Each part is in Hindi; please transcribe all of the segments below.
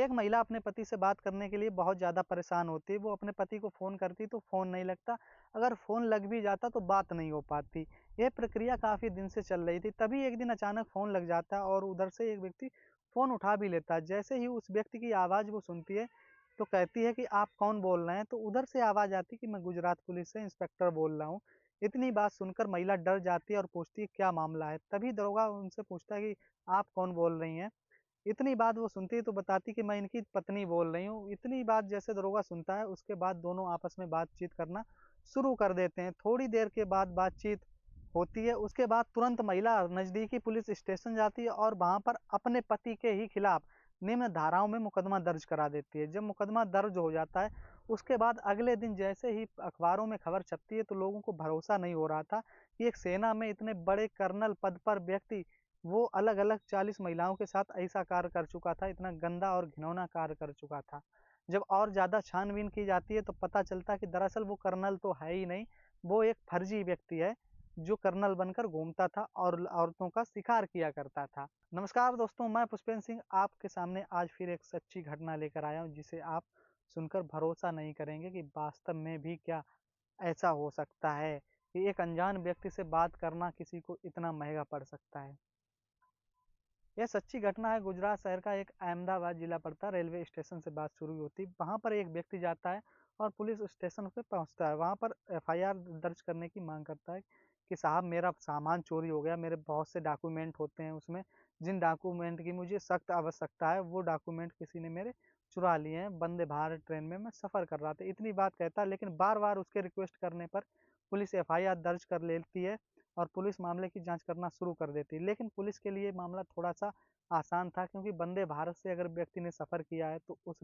एक महिला अपने पति से बात करने के लिए बहुत ज़्यादा परेशान होती है। वो अपने पति को फ़ोन करती तो फ़ोन नहीं लगता, अगर फ़ोन लग भी जाता तो बात नहीं हो पाती। ये प्रक्रिया काफ़ी दिन से चल रही थी, तभी एक दिन अचानक फ़ोन लग जाता है और उधर से एक व्यक्ति फ़ोन उठा भी लेता है। जैसे ही उस व्यक्ति की आवाज़ वो सुनती है, तो कहती है कि आप कौन बोल रहे हैं? तो उधर से आवाज़ आती है कि मैं गुजरात पुलिस से इंस्पेक्टर बोल रहा हूँ। इतनी बात सुनकर महिला डर जाती है और पूछती है क्या मामला है? तभी दरोगा उनसे पूछता है कि आप कौन बोल रही हैं? इतनी बात वो सुनती है तो बताती कि मैं इनकी पत्नी बोल रही हूँ। इतनी बात जैसे दरोगा सुनता है, उसके बाद दोनों आपस में बातचीत करना शुरू कर देते हैं। थोड़ी देर के बाद बातचीत होती है, उसके बाद तुरंत महिला नज़दीकी पुलिस स्टेशन जाती है और वहाँ पर अपने पति के ही खिलाफ निम्न धाराओं में मुकदमा दर्ज करा देती है। जब मुकदमा दर्ज हो जाता है, उसके बाद अगले दिन जैसे ही अखबारों में खबर छपती है, तो लोगों को भरोसा नहीं हो रहा था कि एक सेना में इतने बड़े कर्नल पद पर व्यक्ति वो अलग-अलग 40 महिलाओं के साथ ऐसा कार्य कर चुका था, इतना गंदा और घिनौना कार्य कर चुका था। जब और ज़्यादा छानबीन की जाती है तो पता चलता है कि दरअसल वो कर्नल तो है ही नहीं, वो एक फर्जी व्यक्ति है, जो कर्नल बनकर घूमता था और औरतों का शिकार किया करता था। नमस्कार दोस्तों, मैं पुष्पेंद्र सिंह आपके सामने आज फिर एक सच्ची घटना लेकर आया हूँ, जिसे आप सुनकर भरोसा नहीं करेंगे कि वास्तव में भी क्या ऐसा हो सकता है कि एक अनजान व्यक्ति से बात करना किसी को इतना महँगा पड़ सकता है। यह सच्ची घटना है। गुजरात शहर का एक अहमदाबाद जिला पड़ता है। रेलवे स्टेशन से बात शुरू होती है। वहाँ पर एक व्यक्ति जाता है और पुलिस स्टेशन पे पहुँचता है। वहाँ पर एफआईआर दर्ज करने की मांग करता है कि साहब मेरा सामान चोरी हो गया, मेरे बहुत से डॉक्यूमेंट होते हैं उसमें, जिन डॉक्यूमेंट की मुझे सख्त आवश्यकता है वो डॉक्यूमेंट किसी ने मेरे चुरा लिए हैं। वंदे भारत ट्रेन में मैं सफ़र कर रहा था। इतनी बात कहता है, लेकिन बार-बार उसके रिक्वेस्ट करने पर पुलिस एफआईआर दर्ज कर लेती है और पुलिस मामले की जाँच करना शुरू कर देती है। लेकिन पुलिस के लिए मामला थोड़ा-सा आसान था, क्योंकि वंदे भारत से अगर व्यक्ति ने सफ़र किया है तो उस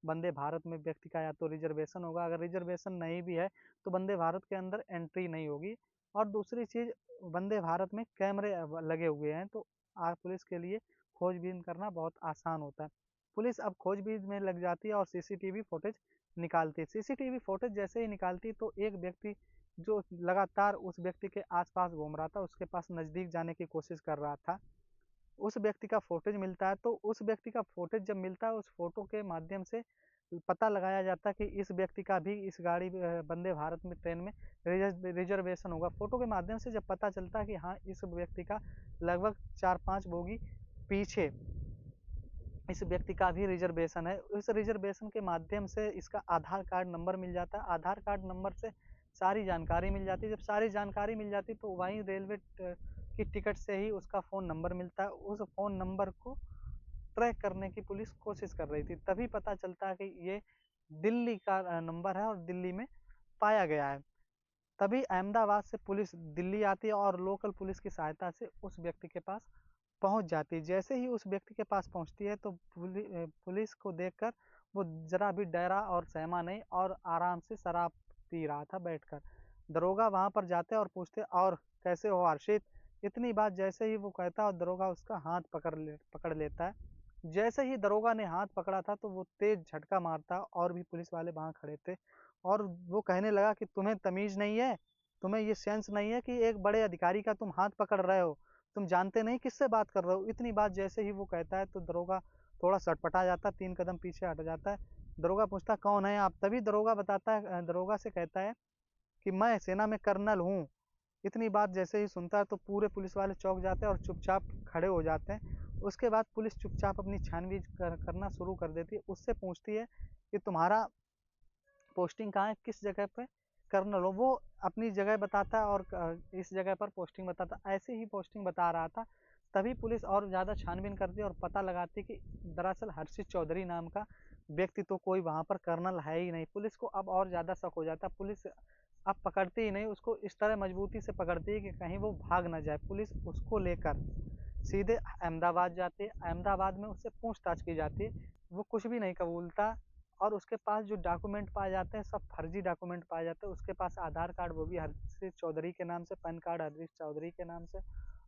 वंदे भारत में व्यक्ति का या तो रिजर्वेशन होगा, अगर रिजर्वेशन नहीं भी है तो वंदे भारत के अंदर एंट्री नहीं होगी। और दूसरी चीज़, वंदे भारत में कैमरे लगे हुए हैं, तो पुलिस के लिए खोजबीन करना बहुत आसान होता है। पुलिस अब खोजबीन में लग जाती है और सीसीटीवी फुटेज निकालती है। सीसीटीवी फुटेज जैसे ही निकालती है तो एक व्यक्ति जो लगातार उस व्यक्ति के आस-पास घूम रहा था, उसके पास नज़दीक जाने की कोशिश कर रहा था, उस व्यक्ति का फुटेज मिलता है। तो उस व्यक्ति का फुटेज जब मिलता है, उस फ़ोटो के माध्यम से पता लगाया जाता है कि इस व्यक्ति का भी इस गाड़ी वंदे भारत में ट्रेन में रिज़र्वेशन होगा। फ़ोटो के माध्यम से जब पता चलता है कि हाँ, इस व्यक्ति का लगभग 4-5 बोगी पीछे इस व्यक्ति का भी रिज़र्वेशन है। उस रिज़र्वेशन के माध्यम से इसका आधार कार्ड नंबर मिल जाता है। आधार कार्ड नंबर से सारी जानकारी मिल जाती है। जब सारी जानकारी मिल जाती है तो वहीं रेलवे की टिकट से ही उसका फ़ोन नंबर मिलता है। उस फ़ोन नंबर को ट्रैक करने की पुलिस कोशिश कर रही थी। तभी पता चलता है कि ये दिल्ली का नंबर है और दिल्ली में पाया गया है। तभी अहमदाबाद से पुलिस दिल्ली आती है और लोकल पुलिस की सहायता से उस व्यक्ति के पास पहुँच जाती है। जैसे ही उस व्यक्ति के पास पहुँचती है तो पुलिस को देखकर वो ज़रा भी डरा और सहमा नहीं और आराम से शराब पी रहा था बैठकर। दरोगा वहाँ पर जाते हैं और पूछते हैं, और कैसे हो हर्षित? इतनी बात जैसे ही वो कहता है और दरोगा उसका हाथ पकड़ लेता है। जैसे ही दरोगा ने हाथ पकड़ा था तो वो तेज़ झटका मारता और भी पुलिस वाले वहाँ खड़े थे और वो कहने लगा कि तुम्हें तमीज़ नहीं है? तुम्हें ये सेंस नहीं है कि एक बड़े अधिकारी का तुम हाथ पकड़ रहे हो? तुम जानते नहीं किससे बात कर रहे हो? इतनी बात जैसे ही वो कहता है तो दरोगा थोड़ा सटपटा जाता है, 3 कदम पीछे हट जाता है। दरोगा पूछता है कौन है आप? तभी दरोगा बताता है, दरोगा से कहता है कि मैं सेना में कर्नल हूँ। इतनी बात जैसे ही सुनता है तो पूरे पुलिस वाले चौंक जाते हैं और चुपचाप खड़े हो जाते हैं। उसके बाद पुलिस चुपचाप अपनी छानबीन करना शुरू कर देती है। उससे पूछती है कि तुम्हारा पोस्टिंग कहाँ है, किस जगह पे कर्नल हो? वो अपनी जगह बताता है और इस जगह पर पोस्टिंग बताता है। ऐसे ही पोस्टिंग बता रहा था। तभी पुलिस और ज़्यादा छानबीन करती है और पता लगाती है कि दरअसल हर्षित चौधरी नाम का व्यक्ति तो कोई वहाँ पर कर्नल है ही नहीं। पुलिस को अब और ज़्यादा शक हो जाता है। पुलिस अब पकड़ती ही नहीं, उसको इस तरह मजबूती से पकड़ती है कि कहीं वो भाग ना जाए। पुलिस उसको लेकर सीधे अहमदाबाद जाती है। अहमदाबाद में उससे पूछताछ की जाती है। वो कुछ भी नहीं कबूलता और उसके पास जो डॉक्यूमेंट पाए जाते हैं सब फर्जी डॉक्यूमेंट पाए जाते हैं। उसके पास आधार कार्ड वो भी हर्षित चौधरी के नाम से, पैन कार्ड हर्षित चौधरी के नाम से,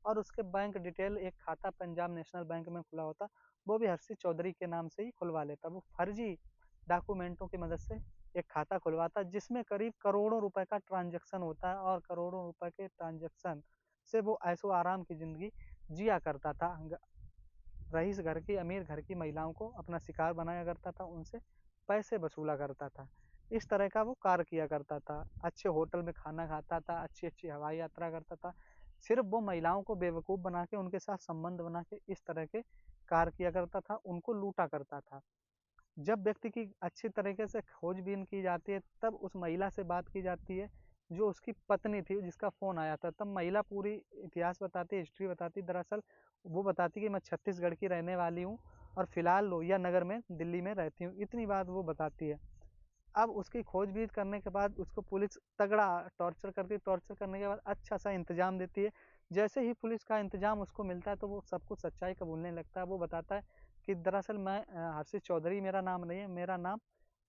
और उसके बैंक डिटेल एक खाता पंजाब नेशनल बैंक में खुला होता, वो भी हर्षित चौधरी के नाम से ही खुलवा लेता। वो फर्जी डॉक्यूमेंटों की मदद से एक खाता खुलवाता जिसमें करीब करोड़ों रुपए का ट्रांज़ैक्शन होता है और करोड़ों रुपए के ट्रांज़ैक्शन से वो ऐशो-आराम की ज़िंदगी जिया करता था। रईस घर की, अमीर घर की महिलाओं को अपना शिकार बनाया करता था, उनसे पैसे वसूला करता था। इस तरह का वो कार्य किया करता था। अच्छे होटल में खाना खाता था, अच्छी-अच्छी हवाई यात्रा करता था। सिर्फ़ वो महिलाओं को बेवकूफ़ बना के, उनके साथ संबंध बना के इस तरह के कार्य किया करता था, उनको लूटा करता था। जब व्यक्ति की अच्छी तरीके से खोजबीन की जाती है, तब उस महिला से बात की जाती है, जो उसकी पत्नी थी, जिसका फ़ोन आया था। तब महिला पूरी इतिहास बताती है, हिस्ट्री बताती है। दरअसल वो बताती है कि मैं छत्तीसगढ़ की रहने वाली हूँ और फिलहाल लोहिया नगर में, दिल्ली में रहती हूँ। इतनी बात वो बताती है। अब उसकी खोजबीन करने के बाद उसको पुलिस तगड़ा टॉर्चर करती है, टॉर्चर करने के बाद अच्छा-सा इंतज़ाम देती है। जैसे ही पुलिस का इंतज़ाम उसको मिलता है, तो वो सब कुछ सच्चाई कबूलने लगता है। वो बताता है कि दरअसल मैं हर्षित चौधरी मेरा नाम नहीं है, मेरा नाम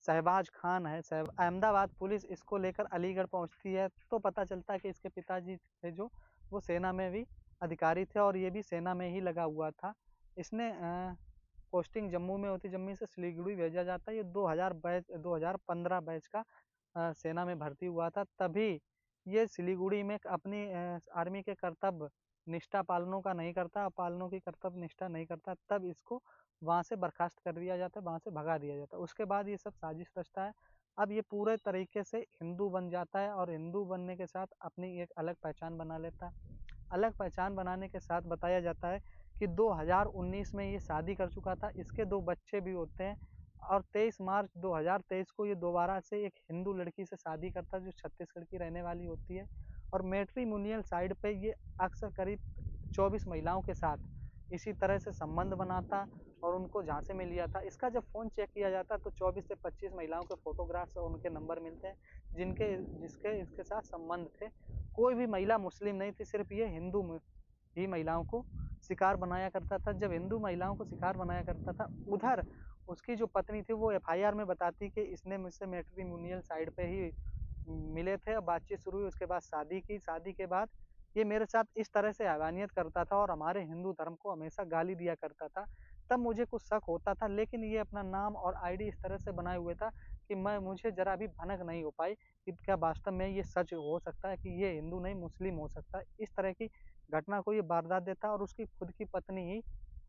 शहबाज खान है। अहमदाबाद पुलिस इसको लेकर अलीगढ़ पहुँचती है, तो पता चलता है कि इसके पिताजी थे जो, वो सेना में भी अधिकारी थे और ये भी सेना में ही लगा हुआ था। इसने पोस्टिंग जम्मू में होती, जम्मू से सिलीगुड़ी भेजा जाता है। ये 2015 बैच का सेना में भर्ती हुआ था। तभी ये सिलीगुड़ी में अपनी आर्मी के कर्तव्य निष्ठा पालनों का नहीं करता, पालनों की कर्तव्य निष्ठा नहीं करता, तब इसको वहाँ से बर्खास्त कर दिया जाता है, वहाँ से भगा दिया जाता है। उसके बाद ये सब साजिश रचता है। अब ये पूरे तरीके से हिंदू बन जाता है और हिंदू बनने के साथ अपनी एक अलग पहचान बना लेता है। अलग पहचान बनाने के साथ बताया जाता है कि 2019 में ये शादी कर चुका था, इसके 2 बच्चे भी होते हैं और 23 मार्च 2023 को ये दोबारा से एक हिंदू लड़की से शादी करता है, जो छत्तीसगढ़ की रहने वाली होती है और मैट्रिमोनियल साइट पे ये अक्सर करीब 24 महिलाओं के साथ इसी तरह से संबंध बनाता और उनको झांसे में लिया था। इसका जब फ़ोन चेक किया जाता तो 24 से 25 महिलाओं के फ़ोटोग्राफ्स और उनके नंबर मिलते हैं, जिसके इसके साथ संबंध थे। कोई भी महिला मुस्लिम नहीं थी, सिर्फ़ ये हिंदू ही महिलाओं को शिकार बनाया करता था। जब हिंदू महिलाओं को शिकार बनाया करता था, उधर उसकी जो पत्नी थी वो एफआईआर में बताती कि इसने मुझसे मैट्रिमोनियल साइट पे ही मिले थे, बातचीत शुरू हुई, उसके बाद शादी की। शादी के बाद ये मेरे साथ इस तरह से हैवानियत करता था और हमारे हिंदू धर्म को हमेशा गाली दिया करता था। तब मुझे कुछ शक होता था, लेकिन ये अपना नाम और आईडी इस तरह से बनाए हुए था कि मुझे ज़रा भी भनक नहीं हो पाई कि क्या वास्तव में ये सच हो सकता है कि ये हिंदू नहीं मुस्लिम हो सकता है। इस तरह की घटना को ये वारदात देता है और उसकी खुद की पत्नी ही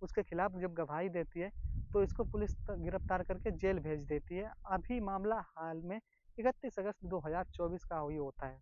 उसके खिलाफ जब गवाही देती है, तो इसको पुलिस गिरफ्तार करके जेल भेज देती है। अभी मामला हाल में 31 अगस्त 2024 का ही होता है।